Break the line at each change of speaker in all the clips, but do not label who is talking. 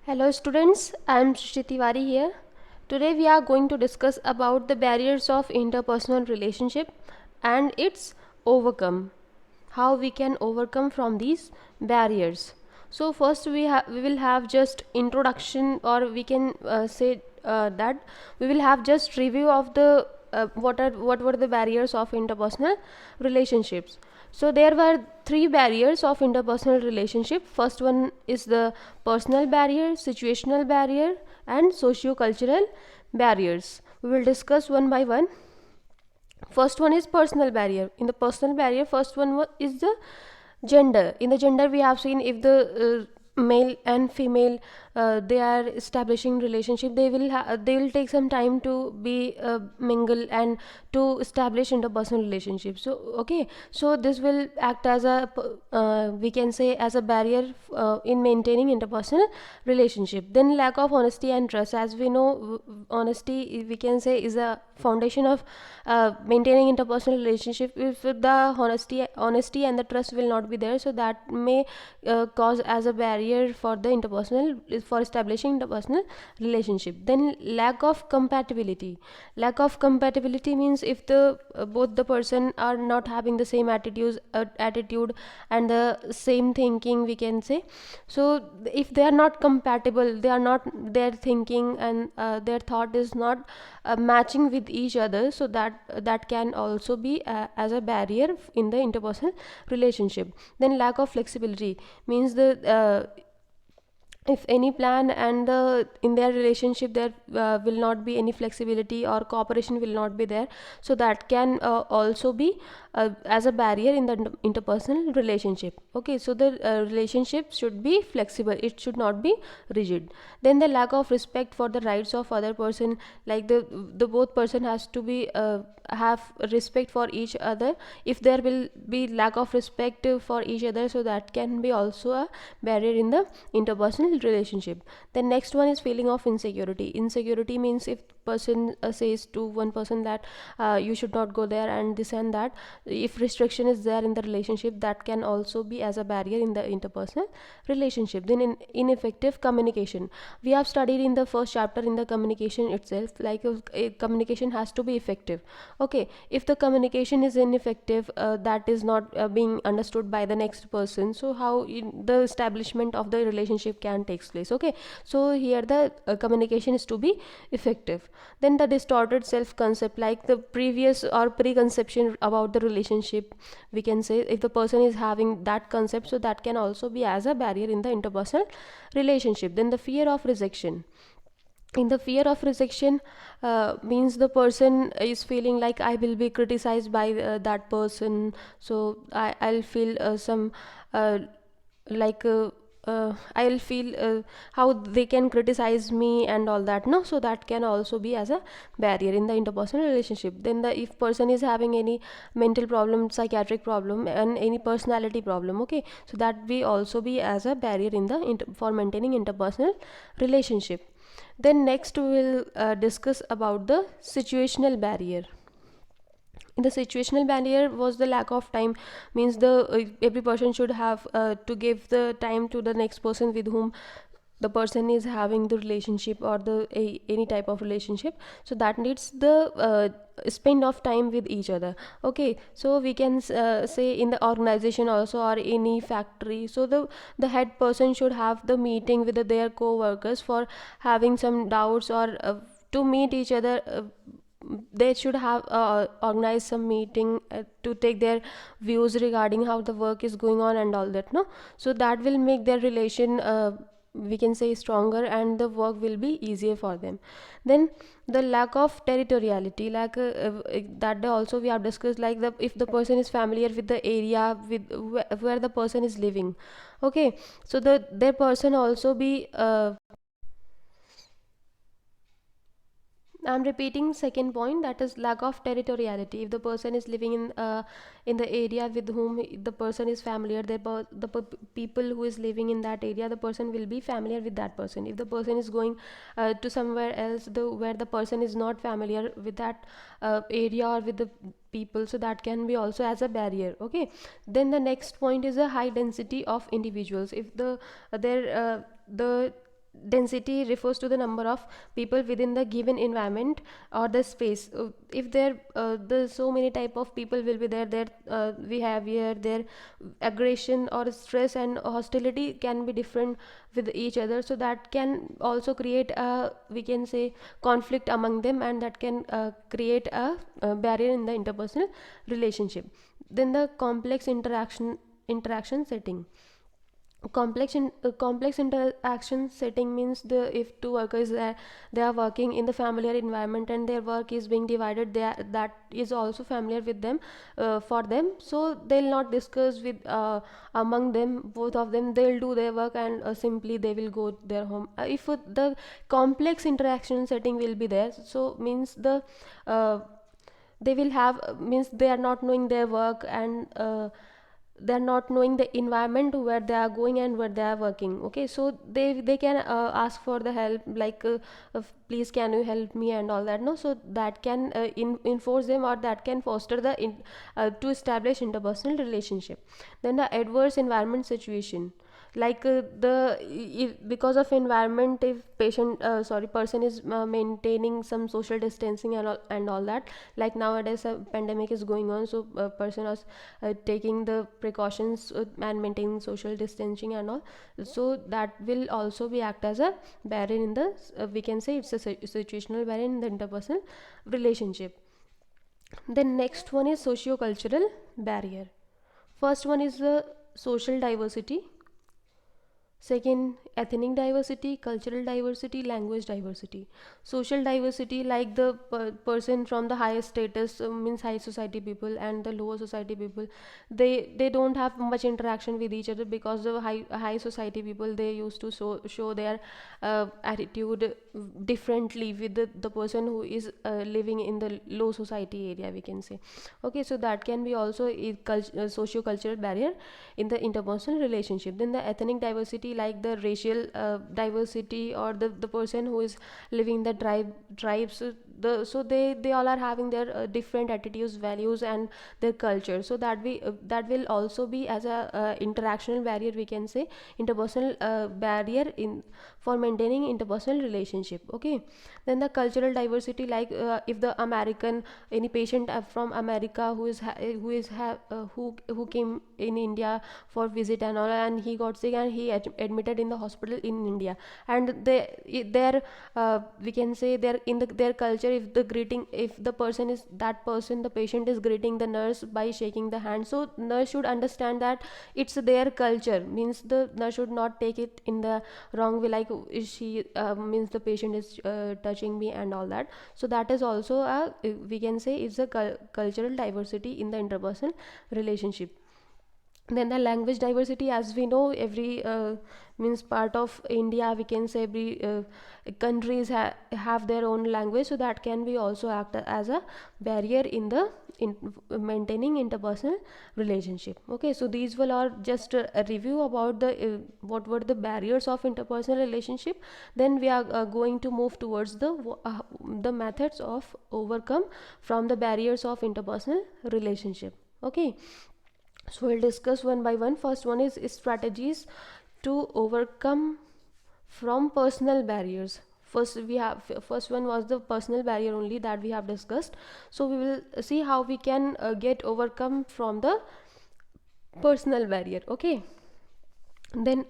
Hello students, I am Shriti Tiwari here. Today we are going to discuss about the barriers of interpersonal relationship and its overcome. How we can overcome from these barriers. So first we will have just introduction, or we can say that we will have just review of the what were the barriers of interpersonal relationships. So there were three barriers of interpersonal relationship. First one is the personal barrier, situational barrier, and socio-cultural barriers. We will discuss one by one. First one is personal barrier. In the personal barrier, first one is the gender. In the gender, we have seen if the male and female they are establishing relationship, they will take some time to be mingle and to establish interpersonal relationship. So okay, so this will act as a we can say as a barrier in maintaining interpersonal relationship. Then lack of honesty and trust. As we know, honesty we can say is a foundation of maintaining interpersonal relationship. If the honesty and the trust will not be there, so that may cause as a barrier for the interpersonal, for establishing interpersonal relationship. Then lack of compatibility. Lack of compatibility means if the both the person are not having the same attitude and the same thinking, we can say. So if they are not compatible, they are not, their thinking and their thought is not matching with each other, so that can also be as a barrier in the interpersonal relationship. Then lack of flexibility means the if any plan and in their relationship there will not be any flexibility or cooperation will not be there, so that can also be as a barrier in the interpersonal relationship. Okay, so the relationship should be flexible, it should not be rigid. Then the lack of respect for the rights of other person, like the both person has to be have respect for each other. If there will be lack of respect for each other, so that can be also a barrier in the interpersonal relationship. The next one is feeling of insecurity. Insecurity means if person says to one person that you should not go there and this and that, if restriction is there in the relationship, that can also be as a barrier in the interpersonal relationship. Then ineffective communication. We have studied in the first chapter in the communication itself, like communication has to be effective. Okay, if the communication is ineffective, that is not being understood by the next person, so how the establishment of the relationship can takes place. Okay, so here the communication is to be effective. Then the distorted self concept, like the previous or preconception about the relationship, we can say if the person is having that concept, so that can also be as a barrier in the interpersonal relationship. Then the fear of rejection. In the fear of rejection means the person is feeling like I will be criticized by that person, so I'll feel some like I'll feel how they can criticize me and all that, no, so that can also be as a barrier in the interpersonal relationship. Then the if person is having any mental problem, psychiatric problem, and any personality problem, okay, so that will also be as a barrier in the for maintaining interpersonal relationship. Then next we will discuss about the situational barrier. The situational barrier was the lack of time, means the every person should have to give the time to the next person with whom the person is having the relationship or any type of relationship, so that needs the spend of time with each other. Okay, so we can say in the organization also or any factory, so the head person should have the meeting with their co-workers for having some doubts or to meet each other. They should have organized some meeting to take their views regarding how the work is going on and all that, no, so that will make their relation we can say stronger, and the work will be easier for them. Then the lack of territoriality, like that also we have discussed, like if the person is familiar with the area with where the person is living. Okay, so their person also be I'm repeating second point, that is lack of territoriality. If the person is living in the area with whom the person is familiar, people who is living in that area, the person will be familiar with that person. If the person is going to somewhere else, where the person is not familiar with that area or with the people, so that can be also as a barrier. Okay, then the next point is a high density of individuals. If the density refers to the number of people within the given environment or the space. If there the so many type of people will be there, there we have here their aggression or stress and hostility can be different with each other, so that can also create a, we can say, conflict among them, and that can create a barrier in the interpersonal relationship. Then the complex interaction setting. Complex interaction setting means the if two workers they are working in the familiar environment and their work is being divided, that is also familiar with them, for them, so they'll not discuss with among them, both of them they'll do their work, and simply they will go their home. If the complex interaction setting will be there, so means the they will have means they are not knowing their work, and they're not knowing the environment where they are going and where they are working. Okay, so they can ask for the help, like please can you help me and all that, no, so that can enforce them, or that can foster the to establish interpersonal relationship. Then the adverse environment situation, like if because of environment, if person is maintaining some social distancing and all that, like nowadays a pandemic is going on, so person is taking the precautions and maintaining social distancing and all, so that will also be act as a barrier in the we can say it's a situational barrier in the interpersonal relationship. Then next one is socio-cultural barrier. First one is the social diversity. Second, ethnic diversity, cultural diversity, language diversity. Social diversity, like the person from the highest status, means high society people, and the lower society people, they don't have much interaction with each other, because the high society people, they used to show their attitude differently with the person who is living in the low society area, we can say. Okay, so that can be also a socio cultural barrier in the interpersonal relationship. Then the ethnic diversity, like the racial diversity, or the person who is living the tribes, so they all are having their different attitudes, values, and their culture, so that will also be as a interactional barrier, we can say, interpersonal barrier in for maintaining interpersonal relationship. Okay, then the cultural diversity, like if the American, any patient from America who is who came in India for visit and all, and he got sick and he admitted in the hospital in India, and their we can say their in their culture, if the greeting, if the person is that person, the patient is greeting the nurse by shaking the hand, so nurse should understand that it's their culture, means the nurse should not take it in the wrong way, like is she means the patient is touching me and all that. So that is also a, we can say, is a cultural diversity in the interpersonal relationship. Then the language diversity, as we know, every means part of India, we can say every countries have their own language, so that can be also act as a barrier in maintaining interpersonal relationship. Okay, so these will are just a review about the what were the barriers of interpersonal relationship. Then we are going to move towards the methods of overcome from the barriers of interpersonal relationship. Okay, so we'll discuss one by one. First one is strategies to overcome from personal barriers. First one was the personal barrier only that we have discussed. So we will see how we can get overcome from the personal barrier. Okay, then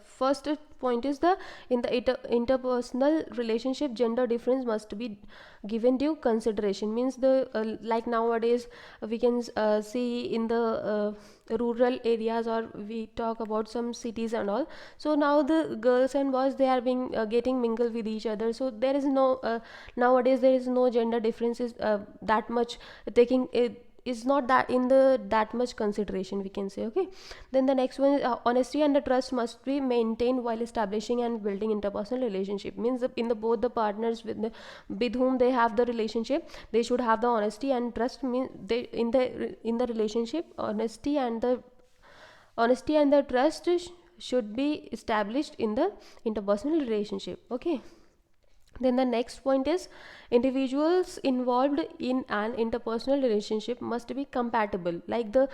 first point is the in the interpersonal relationship, gender difference must be given due consideration, means the like nowadays we can see in the rural areas, or we talk about some cities and all, so now the girls and boys, they are being getting mingled with each other, so there is no nowadays there is no gender differences that much taking is not that in the that much consideration, we can say. Okay, then the next one is honesty and the trust must be maintained while establishing and building interpersonal relationship, means in the both the partners with whom they have the relationship, they should have the honesty and trust, means they in the relationship, honesty and the trust should be established in the interpersonal relationship. Okay, Then the next point is individuals involved in an interpersonal relationship must be compatible. Like the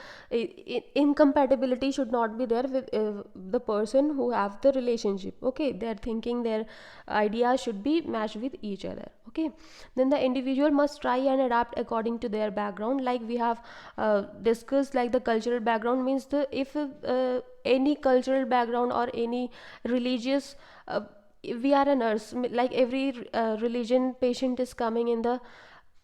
incompatibility should not be there with the person who have the relationship. Okay, their thinking, their ideas should be matched with each other. Okay, then the individual must try and adapt according to their background. Like we have discussed, like the cultural background means the if any cultural background or any religious we are a nurse, like every religion patient is coming in the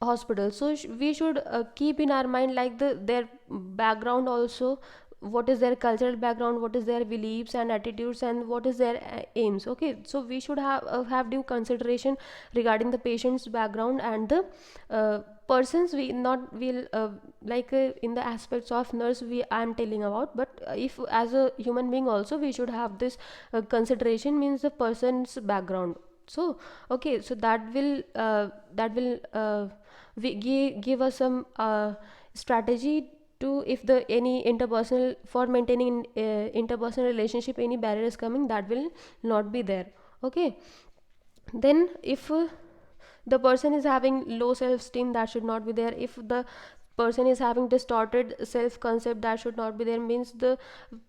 hospital, so we should keep in our mind like their background also, what is their cultural background, what is their beliefs and attitudes, and what is their aims. Okay, so we should have due consideration regarding the patient's background and the persons we not will like in the aspects of nurse we I'm telling about, but if as a human being also we should have this consideration, means the person's background. So okay, so that will give us some strategy to, if the any interpersonal, for maintaining interpersonal relationship, any barrier is coming, that will not be there. Okay, then if the person is having low self esteem, that should not be there. If the person is having distorted self concept, that should not be there. Means the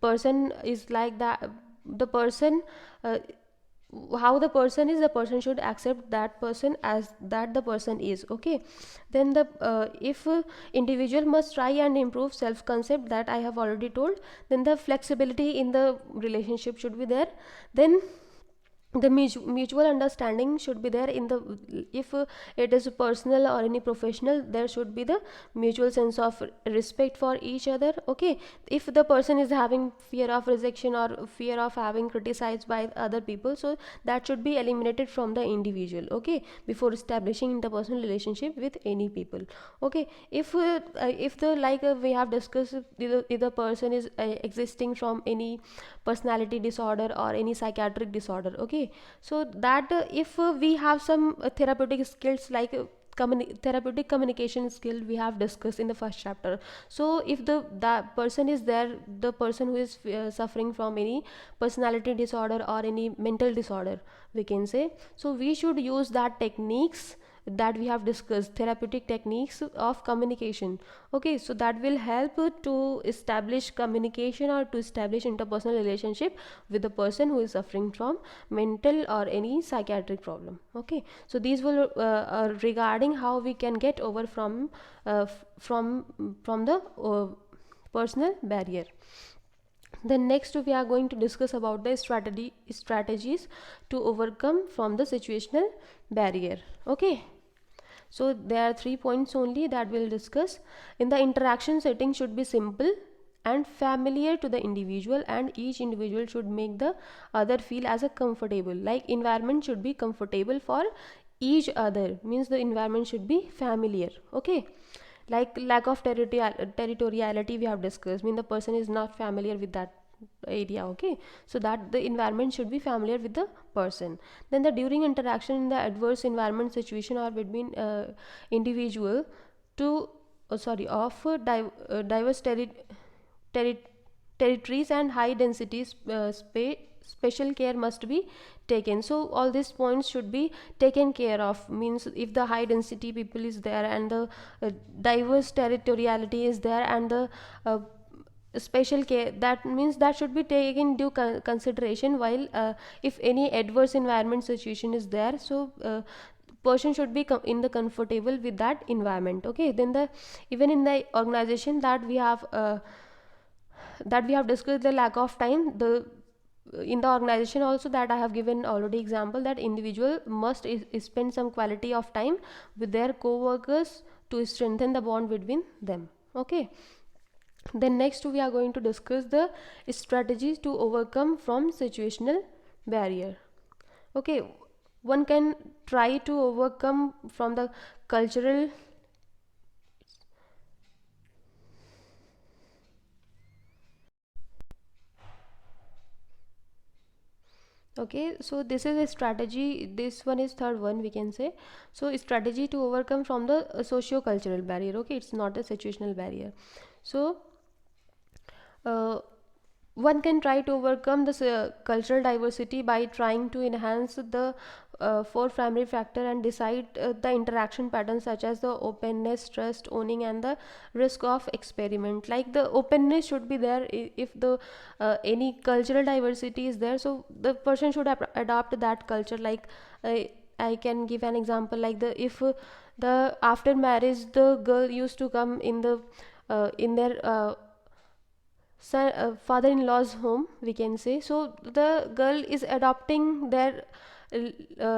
person is like that, the person how the person is, the person should accept that person as that the person is. Okay, then the if individual must try and improve self concept, that I have already told. Then the flexibility in the relationship should be there. Then the mutual understanding should be there in the, if it is personal or any professional, there should be the mutual sense of respect for each other. Okay, if the person is having fear of rejection or fear of having criticized by other people, so that should be eliminated from the individual. Okay, before establishing interpersonal relationship with any people. Okay, if the like we have discussed, if the person is existing from any personality disorder or any psychiatric disorder. Okay, so that if we have some therapeutic skills, like therapeutic communication skill we have discussed in the first chapter. So if the that person is there, the person who is suffering from any personality disorder or any mental disorder, we can say, so we should use that techniques that we have discussed, therapeutic techniques of communication. Okay, so that will help to establish communication or to establish interpersonal relationship with the person who is suffering from mental or any psychiatric problem. Okay, so these will are regarding how we can get over from the personal barrier. Then next we are going to discuss about the strategies to overcome from the situational barrier. Okay, so there are 3 points only that we'll discuss. In the interaction setting should be simple and familiar to the individual, and each individual should make the other feel as a comfortable. Like environment should be comfortable for each other, means the environment should be familiar. Okay, like lack of territoriality we have discussed, mean the person is not familiar with that area. Okay, so that the environment should be familiar with the person. Then the during interaction in the adverse environment situation or between individual to sorry of diverse terri- territories and high densities special care must be taken. So all these points should be taken care of, means if the high density people is there and the diverse territoriality is there and the special care, that means that should be taken due consideration while if any adverse environment situation is there, so person should be in the comfortable with that environment. Okay, then the even in the organization that we have discussed the lack of time, the in the organization also, that I have given already example, that individual must spend some quality of time with their co-workers to strengthen the bond between them. Okay, then next we are going to discuss the strategies to overcome from situational barrier. Okay, one can try to overcome from the cultural. Okay, so this is a strategy, this one is third one we can say. So strategy to overcome from the socio-cultural barrier. Okay, it's not a situational barrier. So uh, one can try to overcome this cultural diversity by trying to enhance the four primary factor and decide the interaction patterns such as the openness, trust, owning, and the risk of experiment. Like the openness should be there if the any cultural diversity is there, so the person should adopt that culture. Like I can give an example, like the if the after marriage the girl used to come in their son, father-in-law's home, we can say. So the girl is adopting their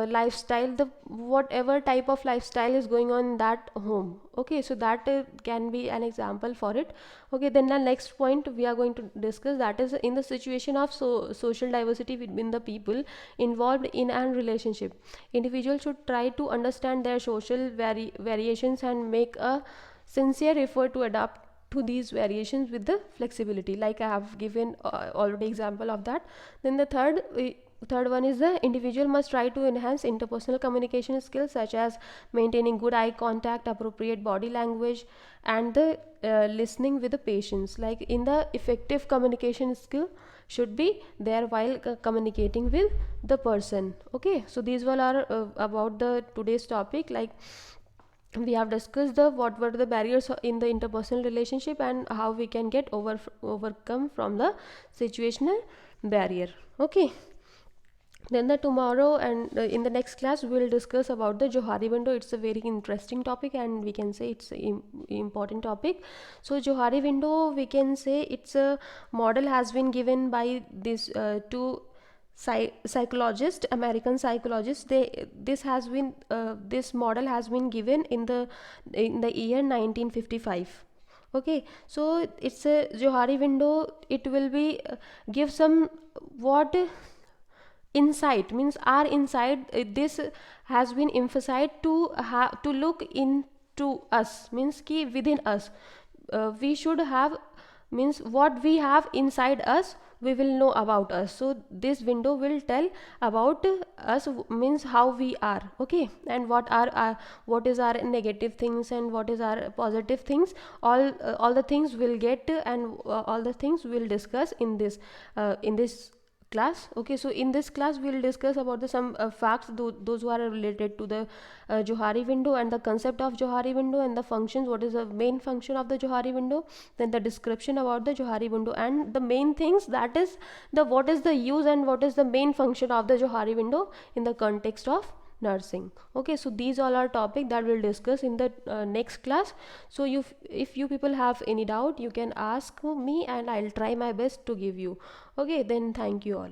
lifestyle, the whatever type of lifestyle is going on in that home. Okay, so that can be an example for it. Okay, then the next point we are going to discuss, that is in the situation of social diversity between the people involved in an relationship, individuals should try to understand their social variations and make a sincere effort to adapt to these variations with the flexibility, like I have given already example of that. Then the third one is the individual must try to enhance interpersonal communication skills such as maintaining good eye contact, appropriate body language, and the listening with the patients. Like in the effective communication skill should be there while communicating with the person. Okay, so these all are about the today's topic. Like we have discussed the what were the barriers in the interpersonal relationship and how we can get overcome from the situational barrier. Okay, then the tomorrow and in the next class we will discuss about the Johari window. It's a very interesting topic and we can say it's a important topic. So Johari window, we can say it's a model has been given by these two psychologist, American psychologist. They this model has been given in the year 1955. Okay, so it's a Johari window. It will be give some what insight, means our insight, this has been emphasized to have to look into us, means ki within us we should have, means what we have inside us we will know about us. So this window will tell about us, means how we are. Okay, and what are our, what is our negative things and what is our positive things, all the things will get and all the things we'll discuss in this class. Okay, so in this class we will discuss about the some facts, those who are related to the Johari window and the concept of Johari window and the functions, what is the main function of the Johari window, then the description about the Johari window, and the main things, that is the what is the use and what is the main function of the Johari window in the context of nursing. Okay, so these all are topic that we'll discuss in the next class. So if you people have any doubt, you can ask me and I'll try my best to give you. Okay, then thank you all.